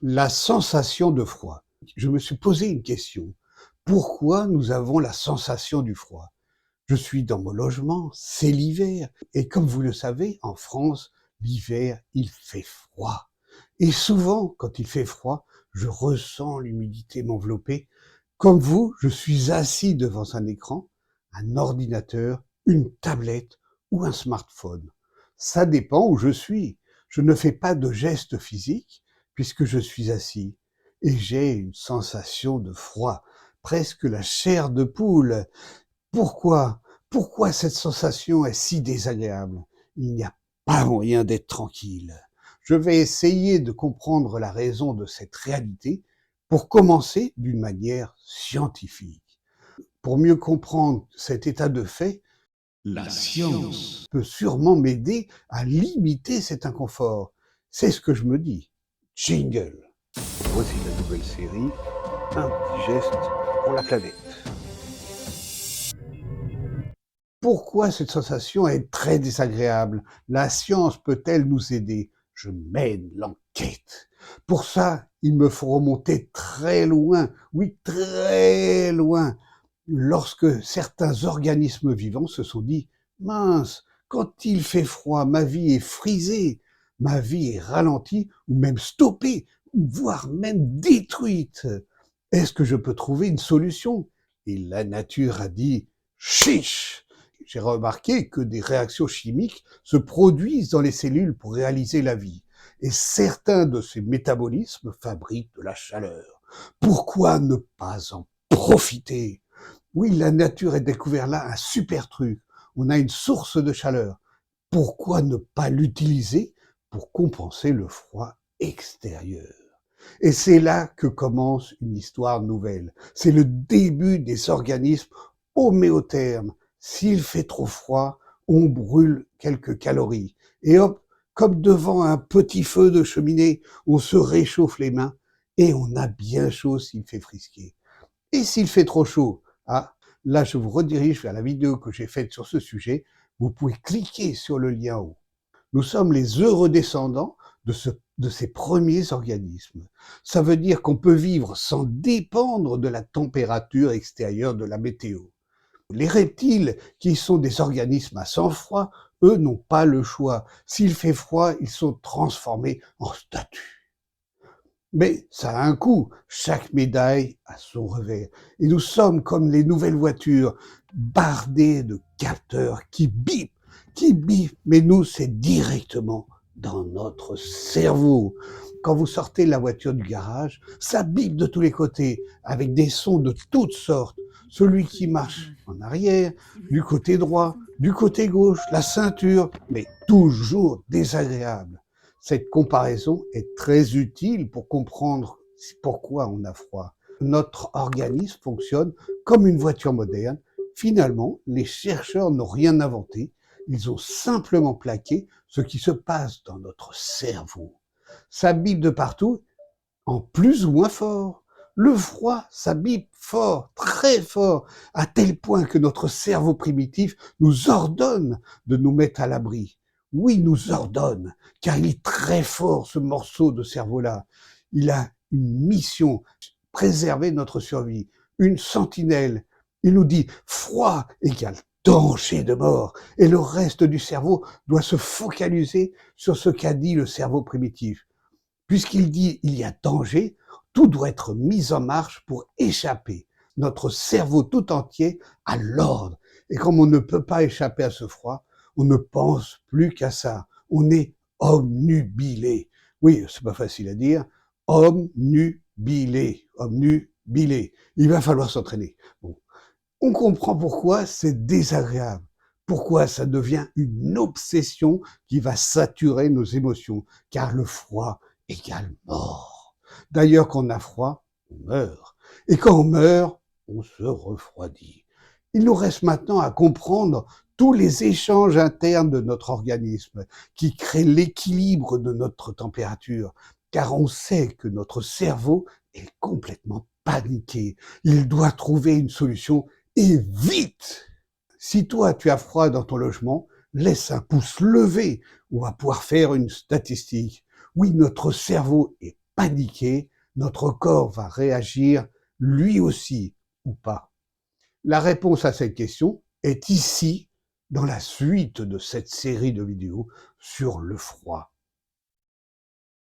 La sensation de froid. Je me suis posé une question. Pourquoi nous avons la sensation du froid? Je suis dans mon logement, c'est l'hiver. Et comme vous le savez, en France, l'hiver, il fait froid. Et souvent, quand il fait froid, je ressens l'humidité m'envelopper. Comme vous, je suis assis devant un écran, un ordinateur, une tablette ou un smartphone. Ça dépend où je suis. Je ne fais pas de gestes physiques puisque je suis assis. Et j'ai une sensation de froid, presque la chair de poule. Pourquoi? Pourquoi cette sensation est si désagréable? Il n'y a pas moyen d'être tranquille. Je vais essayer de comprendre la raison de cette réalité pour commencer d'une manière scientifique. Pour mieux comprendre cet état de fait, la science peut sûrement m'aider à limiter cet inconfort. C'est ce que je me dis. Jingle. Voici la nouvelle série, un petit geste pour la planète. Pourquoi cette sensation est très désagréable? La science peut-elle nous aider? Je mène l'enquête. Pour ça, il me faut remonter très loin, oui, très loin, lorsque certains organismes vivants se sont dit « Mince, quand il fait froid, ma vie est frisée, ma vie est ralentie ou même stoppée, voire même détruite. Est-ce que je peux trouver une solution ?» Et la nature a dit « Chiche !» J'ai remarqué que des réactions chimiques se produisent dans les cellules pour réaliser la vie. Et certains de ces métabolismes fabriquent de la chaleur. Pourquoi ne pas en profiter? Oui, la nature a découvert là un super truc. On a une source de chaleur. Pourquoi ne pas l'utiliser pour compenser le froid extérieur? Et c'est là que commence une histoire nouvelle. C'est le début des organismes homéothermes. S'il fait trop froid, on brûle quelques calories. Et hop, comme devant un petit feu de cheminée, on se réchauffe les mains et on a bien chaud s'il fait frisquer. Et s'il fait trop chaud, ah, là je vous redirige vers la vidéo que j'ai faite sur ce sujet. Vous pouvez cliquer sur le lien en haut. Nous sommes les heureux descendants de ces premiers organismes. Ça veut dire qu'on peut vivre sans dépendre de la température extérieure de la météo. Les reptiles, qui sont des organismes à sang froid, eux n'ont pas le choix. S'il fait froid, ils sont transformés en statues. Mais ça a un coût. Chaque médaille a son revers. Et nous sommes comme les nouvelles voitures, bardées de capteurs qui bipent, mais nous, c'est directement dans notre cerveau. Quand vous sortez la voiture du garage, ça bip de tous les côtés, avec des sons de toutes sortes. Celui qui marche en arrière, du côté droit, du côté gauche, la ceinture, mais toujours désagréable. Cette comparaison est très utile pour comprendre pourquoi on a froid. Notre organisme fonctionne comme une voiture moderne. Finalement, les chercheurs n'ont rien inventé. Ils ont simplement plaqué ce qui se passe dans notre cerveau. Ça bip de partout, en plus ou moins fort. Le froid, ça bip fort, très fort, à tel point que notre cerveau primitif nous ordonne de nous mettre à l'abri. Oui, nous ordonne, car il est très fort, ce morceau de cerveau-là. Il a une mission, préserver notre survie, une sentinelle. Il nous dit froid égale danger de mort. Et le reste du cerveau doit se focaliser sur ce qu'a dit le cerveau primitif. Puisqu'il dit il y a danger, tout doit être mis en marche pour échapper. Notre cerveau tout entier a l'ordre. Et comme on ne peut pas échapper à ce froid, on ne pense plus qu'à ça. On est omnubilé. Oui, c'est pas facile à dire. Omnubilé. Omnubilé. Il va falloir s'entraîner. Bon. On comprend pourquoi c'est désagréable. Pourquoi ça devient une obsession qui va saturer nos émotions. Car le froid égale mort. D'ailleurs, quand on a froid, on meurt. Et quand on meurt, on se refroidit. Il nous reste maintenant à comprendre tous les échanges internes de notre organisme qui créent l'équilibre de notre température. Car on sait que notre cerveau est complètement paniqué. Il doit trouver une solution et vite. Si toi tu as froid dans ton logement, laisse un pouce levé. On va pouvoir faire une statistique. Oui, notre cerveau est paniquer, notre corps va réagir lui aussi ou pas? La réponse à cette question est ici, dans la suite de cette série de vidéos sur le froid.